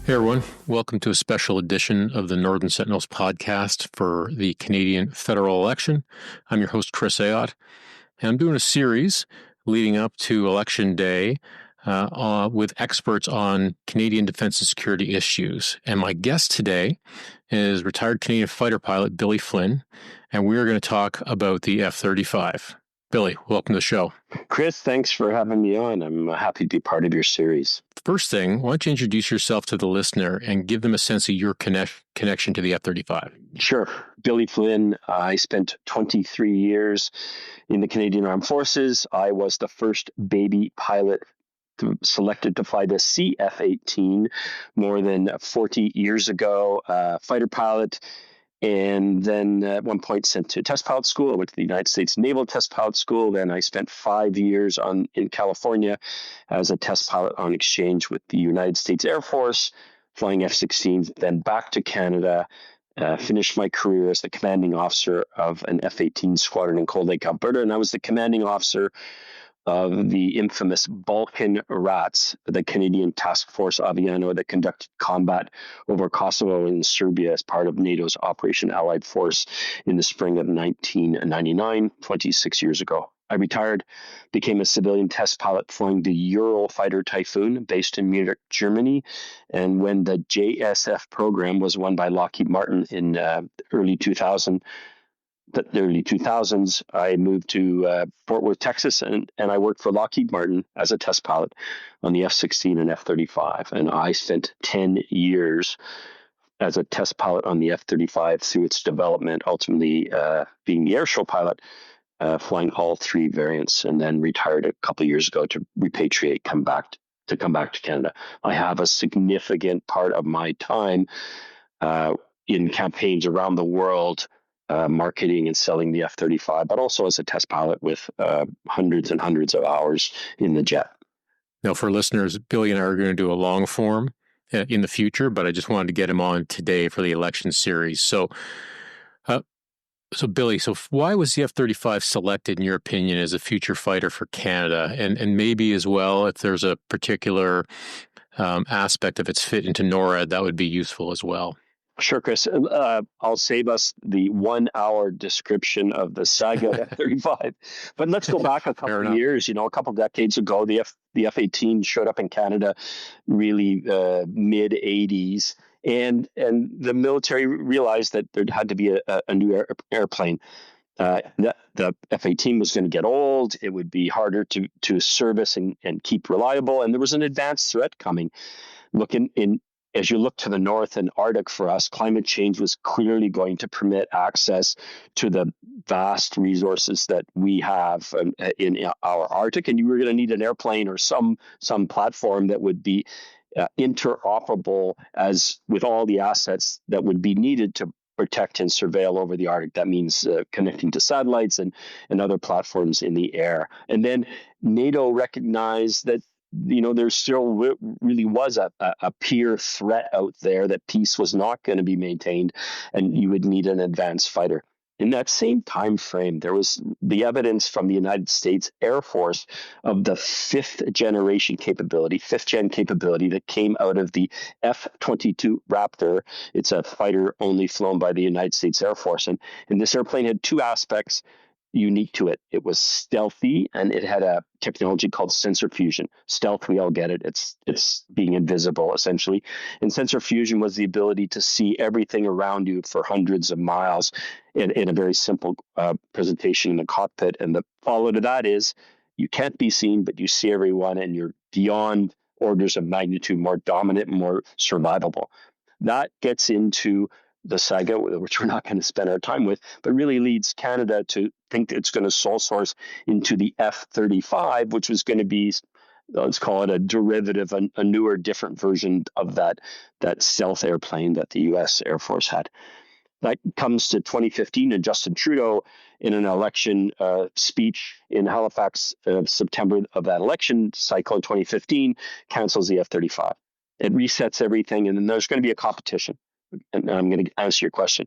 Hey everyone, welcome to a special edition of the Northern Sentinels podcast for the Canadian federal election. I'm your host, Chris Ayotte, and I'm doing a series leading up to Election Day with experts on Canadian defense and security issues. And my guest today is retired Canadian fighter pilot Billie Flynn, and we're going to talk about the F-35. Billie, welcome to the show. Chris, thanks for having me on. I'm happy to be part of your series. First thing, why don't you introduce yourself to the listener and give them a sense of your connection to the F-35? Sure. Billie Flynn, I spent 23 years in the Canadian Armed Forces. I was the first baby pilot selected to fly the CF-18 more than 40 years ago, fighter pilot. And then at one point sent to test pilot school. I went to the United States Naval Test Pilot School. Then I spent 5 years in California as a test pilot on exchange with the United States Air Force, flying F-16s. Then back to Canada, finished my career as the commanding officer of an F-18 squadron in Cold Lake, Alberta. And I was the commanding officer of the infamous Balkan Rats, the Canadian Task Force Aviano that conducted combat over Kosovo and Serbia as part of NATO's Operation Allied Force in the spring of 1999, 26 years ago. I retired, became a civilian test pilot flying the Eurofighter Typhoon based in Munich, Germany. And when the JSF program was won by Lockheed Martin in early 2000, the early 2000s, I moved to Fort Worth, Texas, and I worked for Lockheed Martin as a test pilot on the F-16 and F-35. And I spent 10 years as a test pilot on the F-35 through its development, ultimately being the airshow pilot, flying all three variants, and then retired a couple of years ago to repatriate, come back to Canada. I have a significant part of my time in campaigns around the world, marketing and selling the F-35, but also as a test pilot with hundreds and hundreds of hours in the jet. Now, for listeners, Billie and I are going to do a long form in the future, but I just wanted to get him on today for the election series. So Billie, why was the F-35 selected, in your opinion, as a future fighter for Canada? And maybe as well, if there's a particular aspect of its fit into NORAD, that would be useful as well. Sure, Chris. I'll save us the 1 hour description of the saga F-35. But let's go back a couple of years. A couple of decades ago, the F-18 showed up in Canada really mid-'80s. And the military realized that there had to be a new airplane. The F-18 was going to get old. It would be harder to service and keep reliable. And there was an advanced threat coming. As you look to the north and Arctic for us, climate change was clearly going to permit access to the vast resources that we have in our Arctic. And you were going to need an airplane or some platform that would be interoperable as with all the assets that would be needed to protect and surveil over the Arctic. That means connecting to satellites and other platforms in the air. And then NATO recognized that there still really was a peer threat out there, that peace was not going to be maintained, and you would need an advanced fighter. In that same time frame, there was the evidence from the United States Air Force of the fifth gen capability that came out of the F-22 Raptor. It's a fighter only flown by the United States Air Force. And this airplane had two aspects unique to it. It was stealthy, and it had a technology called sensor fusion. Stealth, we all get it. It's being invisible, essentially. And sensor fusion was the ability to see everything around you for hundreds of miles in a very simple presentation in the cockpit. And the follow to that is you can't be seen, but you see everyone, and you're beyond orders of magnitude more dominant, more survivable. That gets into the saga, which we're not going to spend our time with, but really leads Canada to think it's going to sole source into the F-35, which was going to be, let's call it a derivative, a newer, different version of that stealth airplane that the U.S. Air Force had. That comes to 2015, and Justin Trudeau, in an election speech in Halifax, September of that election cycle in 2015, cancels the F-35. It resets everything, and then there's going to be a competition. And I'm going to answer your question.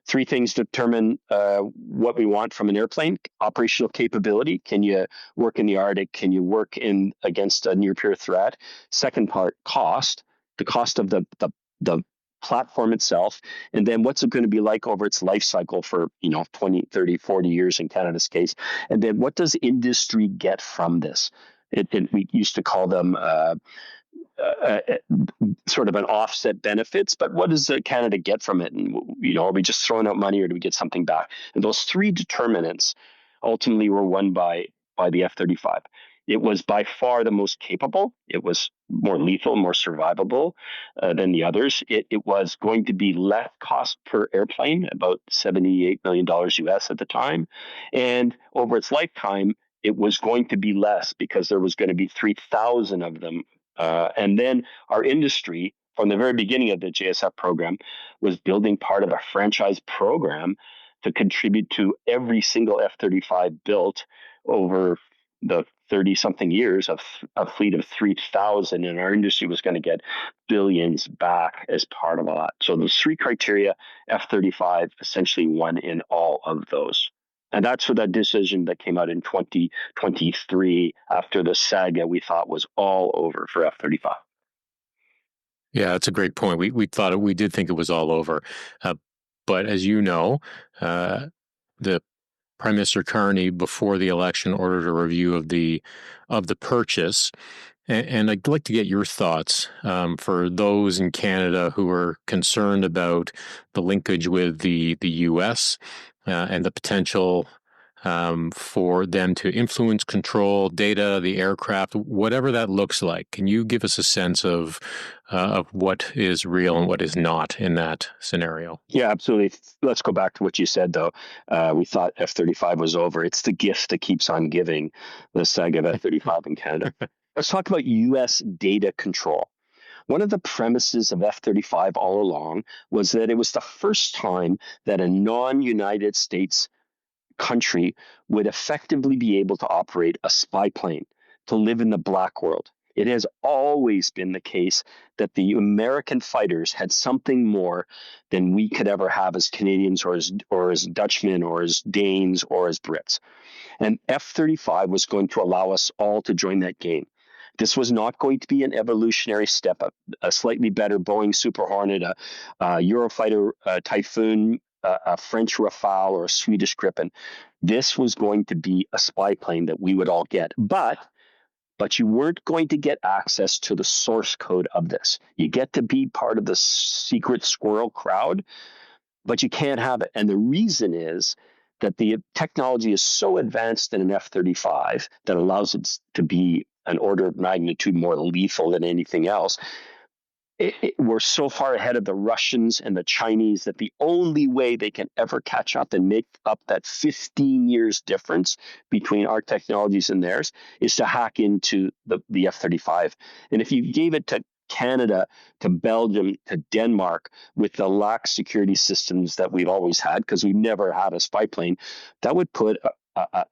Three things determine what we want from an airplane: operational capability. Can you work in the Arctic? Can you work against a near peer threat? Second part, cost. the cost of the platform itself, and then what's it going to be like over its life cycle for 20, 30, 40 years in Canada's case, and then what does industry get from this? We used to call them uh, sort of an offset benefits, but what does Canada get from it? And are we just throwing out money, or do we get something back? And those three determinants ultimately were won by the F-35. It was by far the most capable. It was more lethal, more survivable than the others. It was going to be less cost per airplane, about $78 million US at the time. And over its lifetime, it was going to be less because there was going to be 3,000 of them. And then our industry, from the very beginning of the JSF program, was building part of a franchise program to contribute to every single F-35 built over the 30-something years of a fleet of 3,000, and our industry was going to get billions back as part of that. So those three criteria, F-35 essentially won in all of those. And that's for that decision that came out in 2023 after the saga we thought was all over for F-35. Yeah, that's a great point. We did think it was all over, but as you know, the Prime Minister Carney, before the election, ordered a review of the purchase, and I'd like to get your thoughts for those in Canada who are concerned about the linkage with the U.S. And the potential for them to influence, control data, the aircraft, whatever that looks like. Can you give us a sense of what is real and what is not in that scenario? Yeah, absolutely. Let's go back to what you said, though. We thought F-35 was over. It's the gift that keeps on giving, the saga of F-35 in Canada. Let's talk about U.S. data control. One of the premises of F-35 all along was that it was the first time that a non-United States country would effectively be able to operate a spy plane, to live in the black world. It has always been the case that the American fighters had something more than we could ever have as Canadians or as Dutchmen or as Danes or as Brits. And F-35 was going to allow us all to join that game. This was not going to be an evolutionary step up, a slightly better Boeing Super Hornet, a Eurofighter Typhoon, a French Rafale, or a Swedish Gripen. This was going to be a spy plane that we would all get. But you weren't going to get access to the source code of this. You get to be part of the secret squirrel crowd, but you can't have it. And the reason is that the technology is so advanced in an F-35 that allows it to be an order of magnitude more lethal than anything else. We're so far ahead of the Russians and the Chinese that the only way they can ever catch up and make up that 15 years difference between our technologies and theirs is to hack into the F-35. And if you gave it to Canada, to Belgium, to Denmark, with the lax security systems that we've always had, because we've never had a spy plane, that would put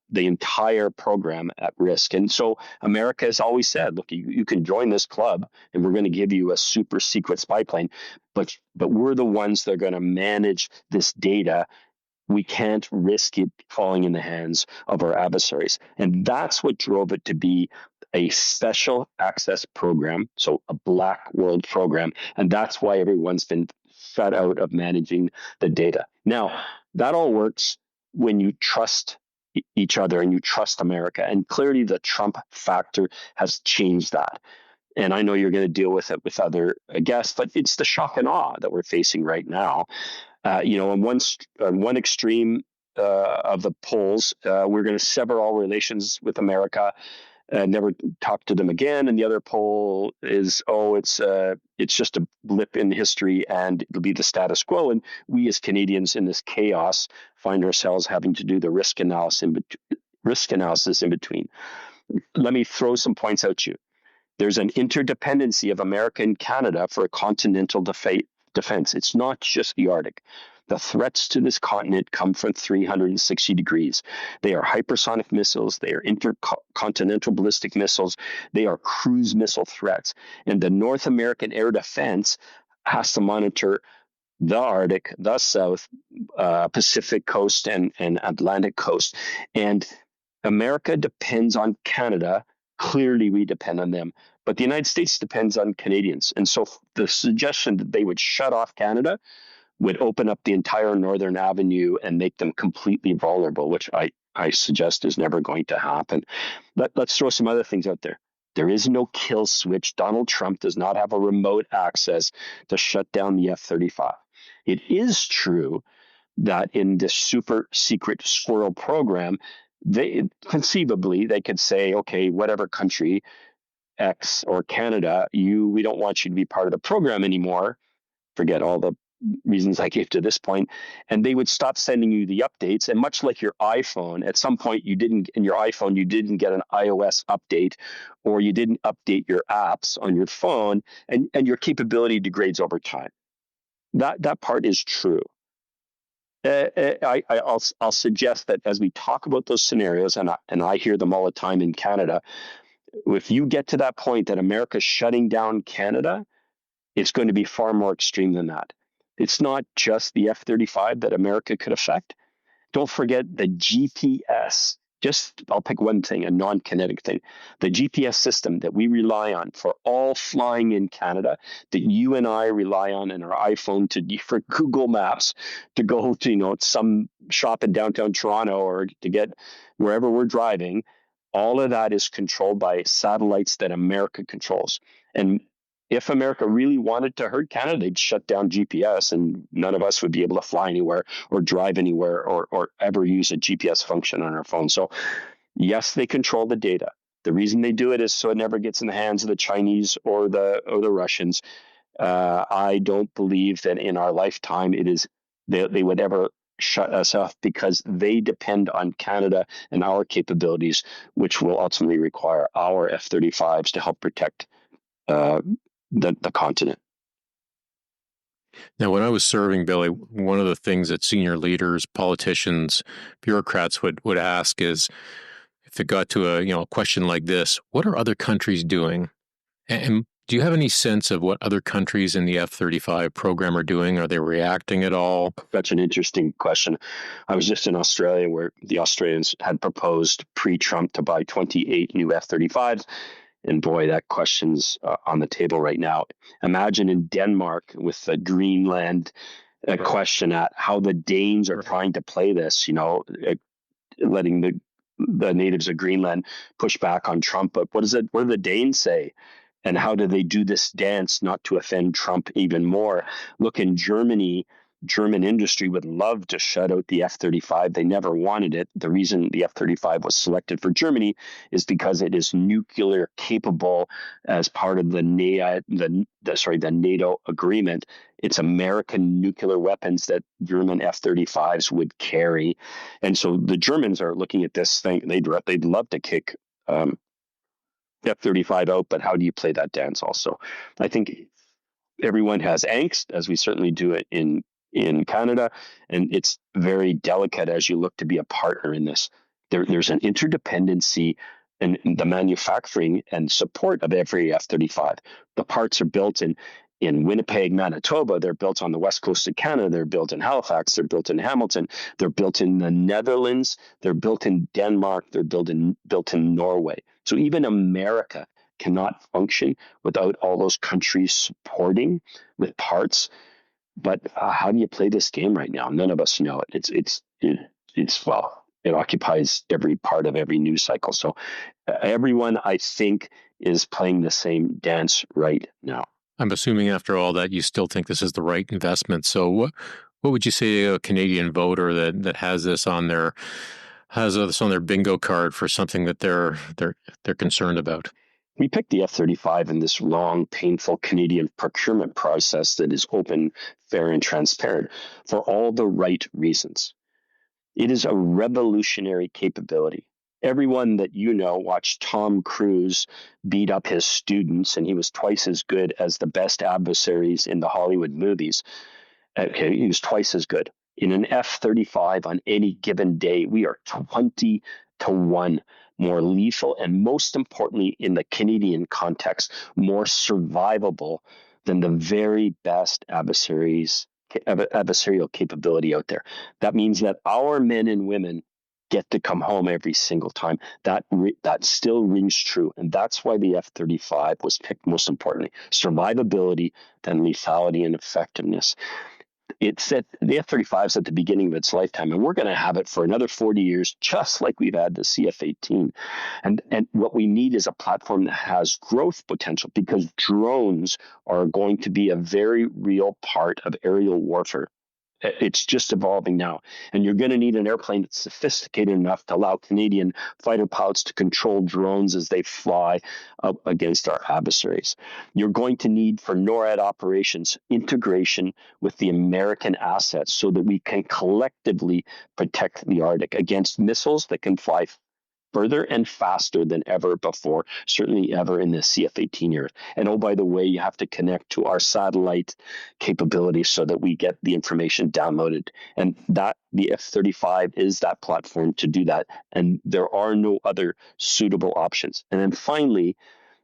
the entire program at risk. And so America has always said, look, you can join this club and we're going to give you a super secret spy plane, but we're the ones that are going to manage this data. We can't risk it falling in the hands of our adversaries. And that's what drove it to be a special access program, so a black world program. And that's why everyone's been shut out of managing the data. Now, that all works when you trust each other and you trust America. And clearly the Trump factor has changed that. And I know you're going to deal with it with other guests, but it's the shock and awe that we're facing right now. On one extreme of the polls, we're going to sever all relations with America, never talk to them again. And the other poll is, it's just a blip in history, and it'll be the status quo. And we as Canadians in this chaos find ourselves having to do the risk analysis in between. Let me throw some points out to you. There's an interdependency of America and Canada for a continental defense. It's not just the Arctic. The threats to this continent come from 360 degrees. They are hypersonic missiles. They are intercontinental ballistic missiles. They are cruise missile threats. And the North American air defense has to monitor the Arctic, the South Pacific coast, and Atlantic coast. And America depends on Canada Clearly, we depend on them. But the United States depends on Canadians. And so the suggestion that they would shut off Canada would open up the entire Northern Avenue and make them completely vulnerable, which I suggest is never going to happen. Let's throw some other things out there. There is no kill switch. Donald Trump does not have a remote access to shut down the F-35. It is true that in this super secret squirrel program, they conceivably they could say, okay, whatever country X or Canada, we don't want you to be part of the program anymore. Forget all the reasons I gave to this point, and they would stop sending you the updates. And much like your iPhone, at some point you didn't get an iOS update, or you didn't update your apps on your phone, and your capability degrades over time. That part is true. I'll suggest that as we talk about those scenarios, and I hear them all the time in Canada, if you get to that point that America's shutting down Canada, it's going to be far more extreme than that. It's not just the F-35 that America could affect. Don't forget the GPS. I'll pick one thing, a non-kinetic thing. The GPS system that we rely on for all flying in Canada, that you and I rely on in our iPhone for Google Maps to go to, some shop in downtown Toronto or to get wherever we're driving. All of that is controlled by satellites that America controls. And if America really wanted to hurt Canada, they'd shut down GPS and none of us would be able to fly anywhere or drive anywhere or ever use a GPS function on our phone. So yes, they control the data. The reason they do it is so it never gets in the hands of the Chinese or the Russians. I don't believe that in our lifetime they would ever shut us off, because they depend on Canada and our capabilities, which will ultimately require our F-35s to help protect the continent. Now, when I was serving, Billy, one of the things that senior leaders, politicians, bureaucrats would ask is, if it got to a question like this, what are other countries doing? And do you have any sense of what other countries in the F-35 program are doing? Are they reacting at all? That's an interesting question. I was just in Australia, where the Australians had proposed pre-Trump to buy 28 new F-35s. And boy, that question's on the table right now. Imagine in Denmark with the Greenland question at how the Danes are trying to play this, letting the natives of Greenland push back on Trump. But what do the Danes say? And how do they do this dance not to offend Trump even more? Look, in Germany, German industry would love to shut out the F-35. They never wanted it. The reason the F-35 was selected for Germany is because it is nuclear capable as part of the NATO agreement. It's American nuclear weapons that German F-35s would carry. And so the Germans are looking at this thing. They'd love to kick F-35 out, but how do you play that dance also? I think everyone has angst, as we certainly do it in Canada, and it's very delicate as you look to be a partner in this. There's an interdependency in the manufacturing and support of every F-35. The parts are built in Winnipeg, Manitoba. They're built on the west coast of Canada. They're built in Halifax. They're built in Hamilton. They're built in the Netherlands. They're built in Denmark. They're built in Norway. So even America cannot function without all those countries supporting with parts. But how do you play this game right now? None of us know it. It occupies every part of every news cycle. So everyone, I think, is playing the same dance right now. I'm assuming after all that, you still think this is the right investment. So what would you say to a Canadian voter that has this on their bingo card for something that they're concerned about? We picked the F-35 in this long, painful Canadian procurement process that is open, fair, and transparent for all the right reasons. It is a revolutionary capability. Everyone that watched Tom Cruise beat up his students, and he was twice as good as the best adversaries in the Hollywood movies. Okay, he was twice as good. In an F-35 on any given day, we are 20 to 1 more lethal, and most importantly, in the Canadian context, more survivable than the very best adversarial capability out there. That means that our men and women get to come home every single time. That still rings true. And that's why the F-35 was picked most importantly. Survivability, then lethality and effectiveness. It's at the F-35 is at the beginning of its lifetime, and we're going to have it for another 40 years, just like we've had the CF-18. And what we need is a platform that has growth potential, because drones are going to be a very real part of aerial warfare. It's just evolving now. And you're going to need an airplane that's sophisticated enough to allow Canadian fighter pilots to control drones as they fly up against our adversaries. You're going to need, for NORAD operations, integration with the American assets so that we can collectively protect the Arctic against missiles that can fly further and faster than ever before, certainly ever in the CF-18 era. And oh, by the way, you have to connect to our satellite capabilities so that we get the information downloaded. And that the F-35 is that platform to do that. And there are no other suitable options. And then finally,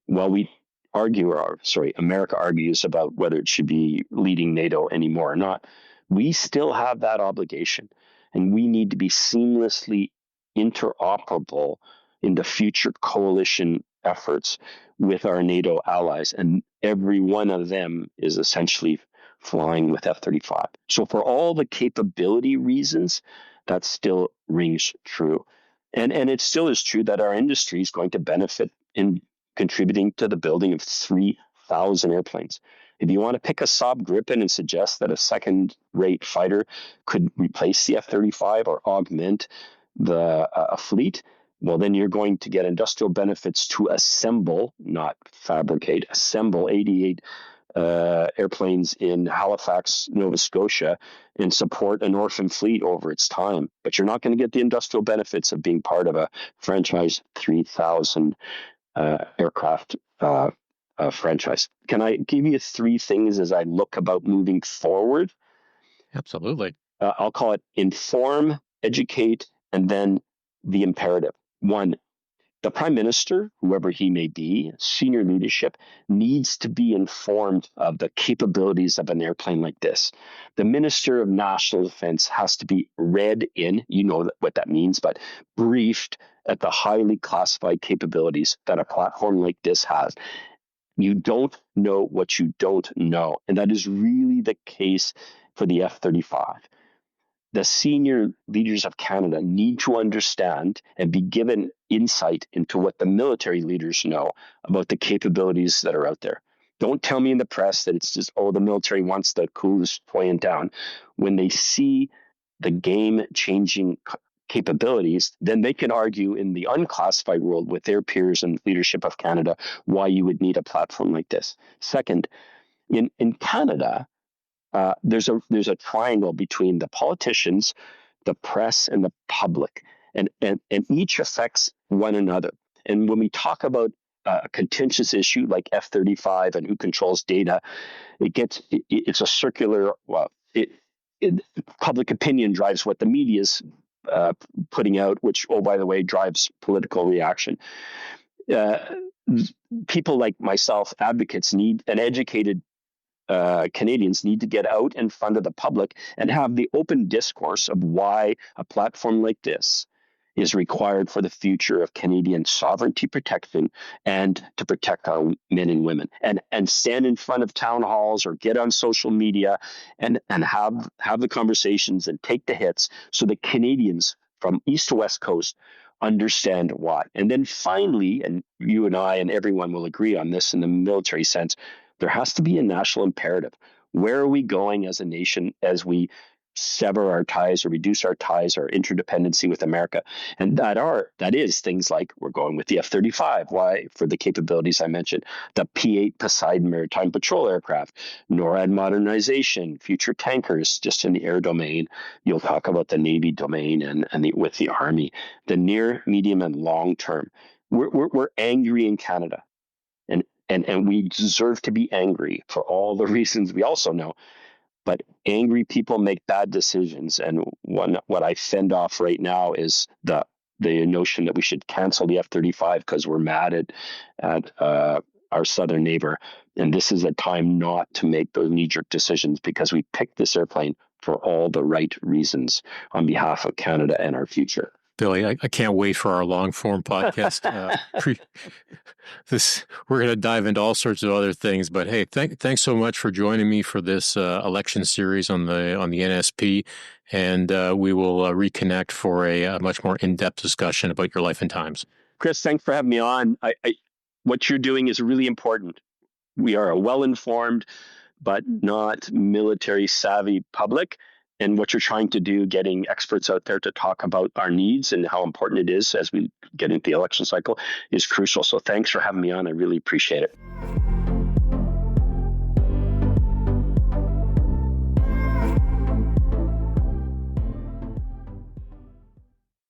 while we America argues about whether it should be leading NATO anymore or not, we still have that obligation. And we need to be seamlessly interoperable in the future coalition efforts with our NATO allies. And every one of them is essentially flying with F-35. So for all the capability reasons, that still rings true. And it still is true that our industry is going to benefit in contributing to the building of 3,000 airplanes. If you want to pick a Saab Gripen and suggest that a second-rate fighter could replace the F-35 or augment the fleet, well, then you're going to get industrial benefits to assemble, not fabricate, assemble 88 airplanes in Halifax, Nova Scotia, and support an orphan fleet over its time. But you're not going to get the industrial benefits of being part of a franchise 3,000 aircraft franchise. Can I give you three things as I look about moving forward? Absolutely. I'll call it inform, educate, and then the imperative. One, the prime minister, whoever he may be, senior leadership, needs to be informed of the capabilities of an airplane like this. The minister of national defense has to be read in, you know what that means, but briefed at the highly classified capabilities that a platform like this has. You don't know what you don't know. And that is really the case for the F-35. The senior leaders of Canada need to understand and be given insight into what the military leaders know about the capabilities that are out there. Don't tell me in the press that it's just, oh, the military wants the coolest toy in town. When they see the game-changing capabilities, then they can argue in the unclassified world with their peers and leadership of Canada why you would need a platform like this. Second, in Canada, there's a triangle between the politicians, the press, and the public, and each affects one another. And when we talk about a contentious issue like F-35 and who controls data, it's a circular. Public opinion drives what the media's putting out, which, oh, by the way, drives political reaction. People like myself, advocates, need an educated Canadians need to get out in front of the public and have the open discourse of why a platform like this is required for the future of Canadian sovereignty protection and to protect our men and women. And stand in front of town halls or get on social media and have the conversations and take the hits so that Canadians from east to west coast understand why. And then finally, and you and I and everyone will agree on this in the military sense, there has to be a national imperative. Where are we going as a nation as we sever our ties or reduce our ties or interdependency with America? And that is things like we're going with the F-35. Why? For the capabilities I mentioned. The P-8 Poseidon maritime patrol aircraft, NORAD modernization, future tankers just in the air domain. You'll talk about the Navy domain and with the Army. The near, medium, and long term. We're angry in Canada. And we deserve to be angry for all the reasons we also know. But angry people make bad decisions. And what I fend off right now is the notion that we should cancel the F-35 because we're mad at our southern neighbor. And this is a time not to make those knee-jerk decisions because we picked this airplane for all the right reasons on behalf of Canada and our future. Billy, I can't wait for our long form podcast. We're going to dive into all sorts of other things, but hey, thanks so much for joining me for this election series on the NSP, and we will reconnect for a much more in-depth discussion about your life and times. Chris, thanks for having me on. What you're doing is really important. We are a well-informed but not military savvy public. And what you're trying to do, getting experts out there to talk about our needs and how important it is as we get into the election cycle, is crucial. So thanks for having me on. I really appreciate it.